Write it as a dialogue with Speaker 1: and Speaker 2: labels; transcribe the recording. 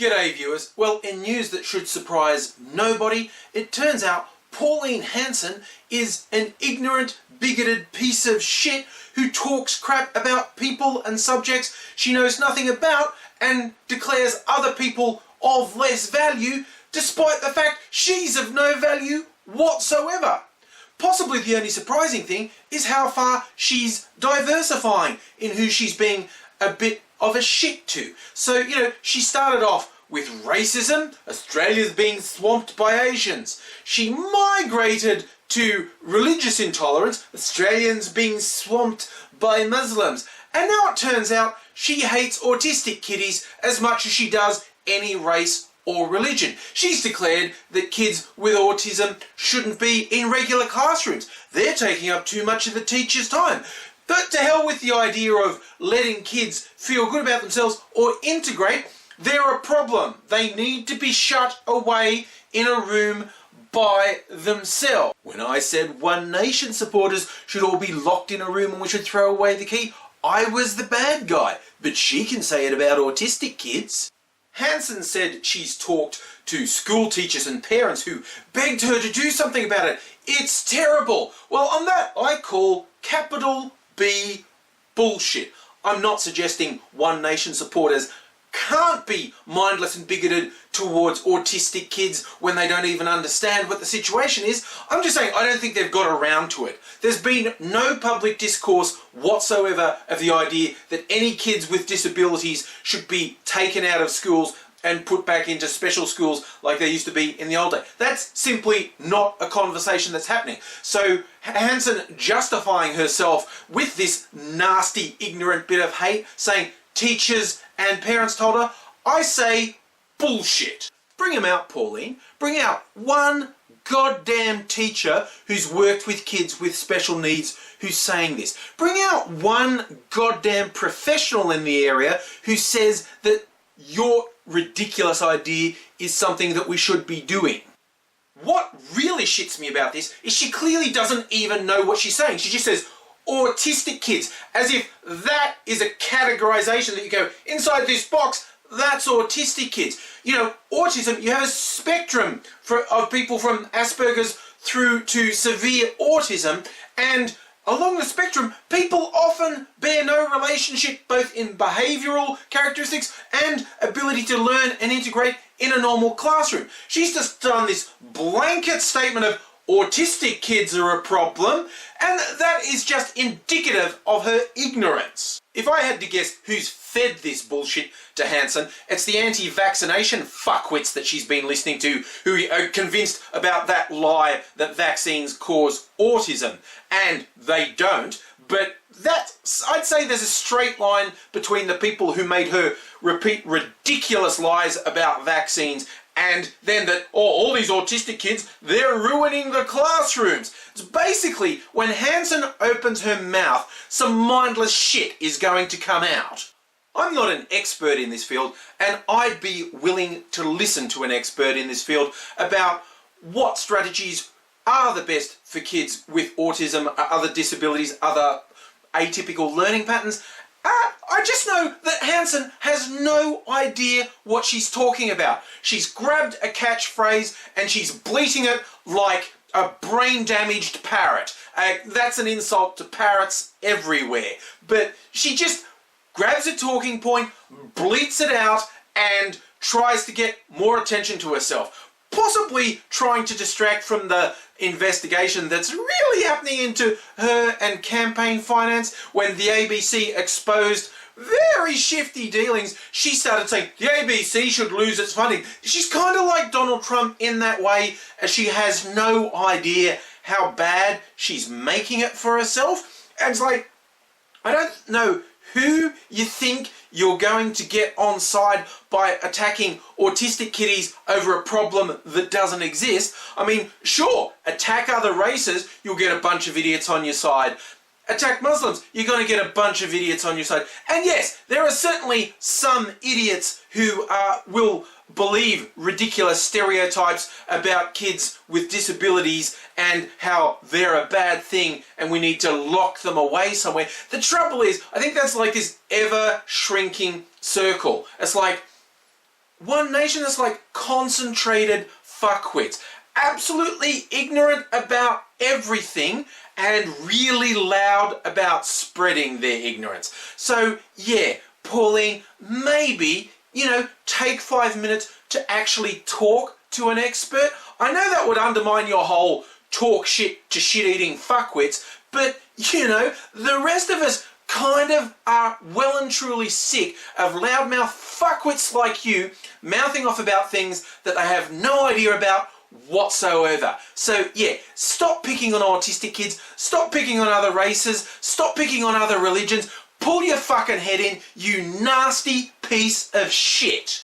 Speaker 1: G'day viewers. Well, in news that should surprise nobody, it turns out Pauline Hanson is an ignorant, bigoted piece of shit who talks crap about people and subjects she knows nothing about and declares other people of less value despite the fact she's of no value whatsoever. Possibly the only surprising thing is how far she's diversifying in who she's being a bit of a shit to. So, she started off with racism, Australia's being swamped by Asians. She migrated to religious intolerance, Australians being swamped by Muslims. And now it turns out she hates autistic kiddies as much as she does any race or religion. She's declared that kids with autism shouldn't be in regular classrooms. They're taking up too much of the teacher's time. But to hell with the idea of letting kids feel good about themselves or integrate. They're a problem. They need to be shut away in a room by themselves. When I said One Nation supporters should all be locked in a room and we should throw away the key, I was the bad guy. But she can say it about autistic kids. Hanson said she's talked to school teachers and parents who begged her to do something about it. It's terrible. Well, on that I call capital B bullshit. I'm not suggesting One Nation supporters can't be mindless and bigoted towards autistic kids when they don't even understand what the situation is. I'm just saying I don't think they've got around to it. There's been no public discourse whatsoever of the idea that any kids with disabilities should be taken out of schools and put back into special schools like they used to be in the old days. That's simply not a conversation that's happening. So Hanson justifying herself with this nasty, ignorant bit of hate, saying teachers and parents told her, I say bullshit. Bring them out, Pauline. Bring out one goddamn teacher who's worked with kids with special needs who's saying this. Bring out one goddamn professional in the area who says that your ridiculous idea is something that we should be doing. What really shits me about this is she clearly doesn't even know what she's saying. She just says autistic kids, as if that is a categorization that you go, inside this box, that's autistic kids. Autism, you have a spectrum of people from Asperger's through to severe autism, and along the spectrum, people often bear no relationship both in behavioural characteristics and ability to learn and integrate in a normal classroom. She's just done this blanket statement of autistic kids are a problem, and that is just indicative of her ignorance. If I had to guess who's fed this bullshit to Hanson, it's the anti-vaccination fuckwits that she's been listening to who are convinced about that lie that vaccines cause autism. And they don't, but I'd say there's a straight line between the people who made her repeat ridiculous lies about vaccines and then that, all these autistic kids, they're ruining the classrooms. It's basically, when Hanson opens her mouth, some mindless shit is going to come out. I'm not an expert in this field, and I'd be willing to listen to an expert in this field about what strategies are the best for kids with autism, other disabilities, other atypical learning patterns. I just know that Hanson has no idea what she's talking about. She's grabbed a catchphrase and she's bleating it like a brain-damaged parrot. That's an insult to parrots everywhere. But she just grabs a talking point, bleats it out, and tries to get more attention to herself. Possibly trying to distract from the investigation that's really happening into her and campaign finance. When the ABC exposed very shifty dealings, she started saying the ABC should lose its funding. She's kind of like Donald Trump in that way, as she has no idea how bad she's making it for herself. And it's like, I don't know who you think you're going to get on side by attacking autistic kiddies over a problem that doesn't exist. I mean, sure, attack other races, you'll get a bunch of idiots on your side. Attack Muslims, you're going to get a bunch of idiots on your side. And yes, there are certainly some idiots who will believe ridiculous stereotypes about kids with disabilities and how they're a bad thing and we need to lock them away somewhere. The trouble is, I think that's like this ever-shrinking circle. It's like, One Nation is like concentrated fuckwits. Absolutely ignorant about everything and really loud about spreading their ignorance. So yeah, Pauline, maybe, take 5 minutes to actually talk to an expert. I know that would undermine your whole talk shit to shit-eating fuckwits, but, the rest of us kind of are well and truly sick of loudmouth fuckwits like you mouthing off about things that they have no idea about whatsoever. So yeah, stop picking on autistic kids, stop picking on other races, stop picking on other religions, pull your fucking head in, you nasty piece of shit.